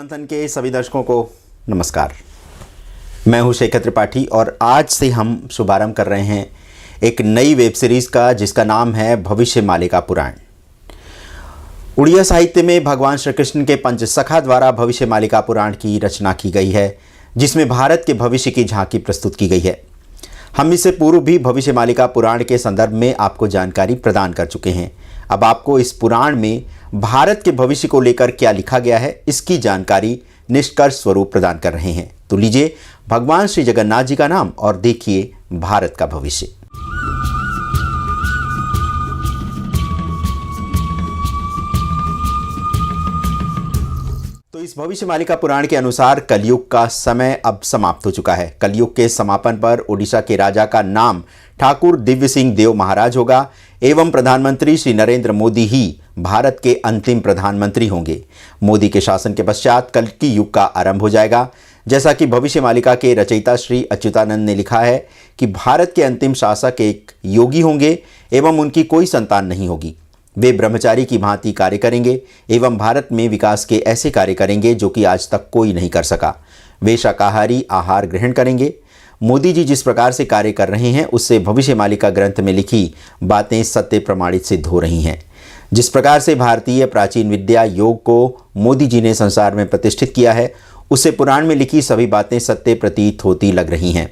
मंथन के सभी दर्शकों को नमस्कार। मैं हूं शेखर त्रिपाठी और आज से हम शुभारंभ कर रहे हैं एक नई वेब सीरीज़ का, जिसका नाम है भविष्यमालिका पुराण। उड़िया साहित्य में भगवान श्री कृष्ण के पंचसखा द्वारा भविष्यमालिका पुराण की रचना की गई है, जिसमें भारत के भविष्य की झांकी प्रस्तुत की गई है। हम इससे पूर्व भी भविष्यमालिका पुराण के संदर्भ में आपको जानकारी प्रदान कर चुके हैं। अब आपको इस पुराण में भारत के भविष्य को लेकर क्या लिखा गया है, इसकी जानकारी निष्कर्ष स्वरूप प्रदान कर रहे हैं। तो लीजिए भगवान श्री जगन्नाथ जी का नाम और देखिए भारत का भविष्य। तो इस भविष्यमालिका पुराण के अनुसार कलयुग का समय अब समाप्त हो चुका है। कलयुग के समापन पर ओडिशा के राजा का नाम ठाकुर दिव्य सिंह देव महाराज होगा एवं प्रधानमंत्री श्री नरेंद्र मोदी ही भारत के अंतिम प्रधानमंत्री होंगे। मोदी के शासन के पश्चात कल्कि युग का आरंभ हो जाएगा। जैसा कि भविष्यमालिका के रचयिता श्री अच्युतानंद ने लिखा है कि भारत के अंतिम शासक एक योगी होंगे एवं उनकी कोई संतान नहीं होगी। वे ब्रह्मचारी की भांति कार्य करेंगे एवं भारत में विकास के ऐसे कार्य करेंगे जो कि आज तक कोई नहीं कर सका। वे शाकाहारी आहार ग्रहण करेंगे। मोदी जी जिस प्रकार से कार्य कर रहे हैं, उससे भविष्यमालिका ग्रंथ में लिखी बातें सत्य प्रमाणित सिद्ध हो रही हैं। जिस प्रकार से भारतीय प्राचीन विद्या योग को मोदी जी ने संसार में प्रतिष्ठित किया है, उससे पुराण में लिखी सभी बातें सत्य प्रतीत होती लग रही हैं।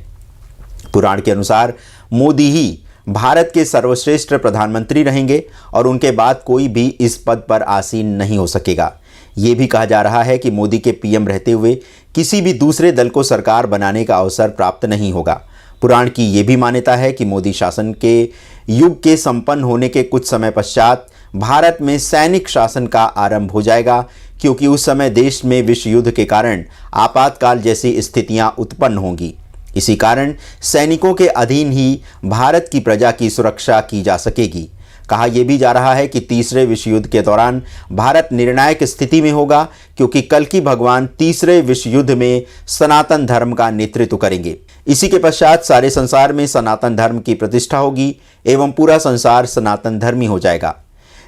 पुराण के अनुसार मोदी ही भारत के सर्वश्रेष्ठ प्रधानमंत्री रहेंगे और उनके बाद कोई भी इस पद पर आसीन नहीं हो सकेगा। ये भी कहा जा रहा है कि मोदी के पीएम रहते हुए किसी भी दूसरे दल को सरकार बनाने का अवसर प्राप्त नहीं होगा। पुराण की ये भी मान्यता है कि मोदी शासन के युग के संपन्न होने के कुछ समय पश्चात भारत में सैनिक शासन का आरंभ हो जाएगा, क्योंकि उस समय देश में विश्व युद्ध के कारण आपातकाल जैसी स्थितियां उत्पन्न होंगी। इसी कारण सैनिकों के अधीन ही भारत की प्रजा की सुरक्षा की जा सकेगी। कहा यह भी जा रहा है कि तीसरे विश्व युद्ध के दौरान भारत निर्णायक स्थिति में होगा, क्योंकि कल्कि भगवान तीसरे विश्व युद्ध में सनातन धर्म का नेतृत्व करेंगे। इसी के पश्चात सारे संसार में सनातन धर्म की प्रतिष्ठा होगी एवं पूरा संसार सनातन धर्मी हो जाएगा।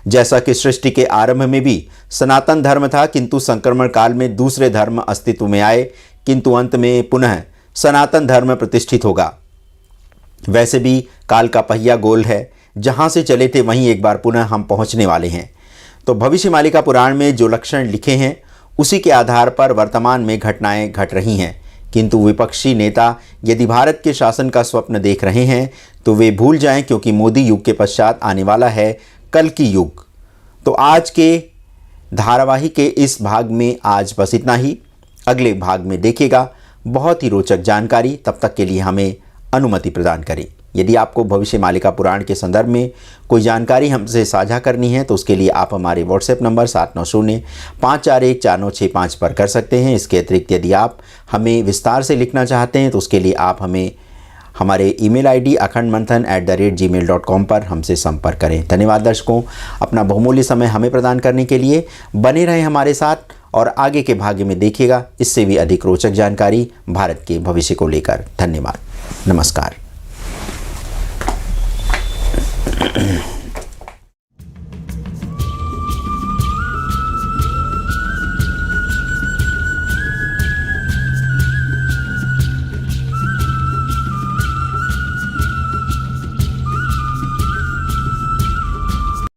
जैसा कि सृष्टि के आरंभ में भी सनातन धर्म था, किंतु संक्रमण काल में दूसरे धर्म अस्तित्व में आए, किंतु अंत में पुनः सनातन धर्म प्रतिष्ठित होगा। वैसे भी काल का पहिया गोल है, जहाँ से चले थे वहीं एक बार पुनः हम पहुँचने वाले हैं। तो भविष्यमालिका पुराण में जो लक्षण लिखे हैं, उसी के आधार पर वर्तमान में घटनाएं घट रही हैं। किंतु विपक्षी नेता यदि भारत के शासन का स्वप्न देख रहे हैं तो वे भूल जाएं, क्योंकि मोदी युग के पश्चात आने वाला है कल्कि युग। तो आज के धारावाहिक के इस भाग में आज बस इतना ही। अगले भाग में देखिएगा बहुत ही रोचक जानकारी। तब तक के लिए हमें अनुमति प्रदान करें। यदि आपको भविष्यमालिका पुराण के संदर्भ में कोई जानकारी हमसे साझा करनी है तो उसके लिए आप हमारे व्हाट्सएप नंबर 7905414965 पर कर सकते हैं। इसके अतिरिक्त यदि आप हमें विस्तार से लिखना चाहते हैं तो उसके लिए आप हमें हमारे ईमेल आईडी akhandmanthan@gmail.com पर हमसे संपर्क करें। धन्यवाद दर्शकों, अपना बहुमूल्य समय हमें प्रदान करने के लिए। बने रहें हमारे साथ और आगे के भाग्य में देखिएगा इससे भी अधिक रोचक जानकारी भारत के भविष्य को लेकर। धन्यवाद, नमस्कार।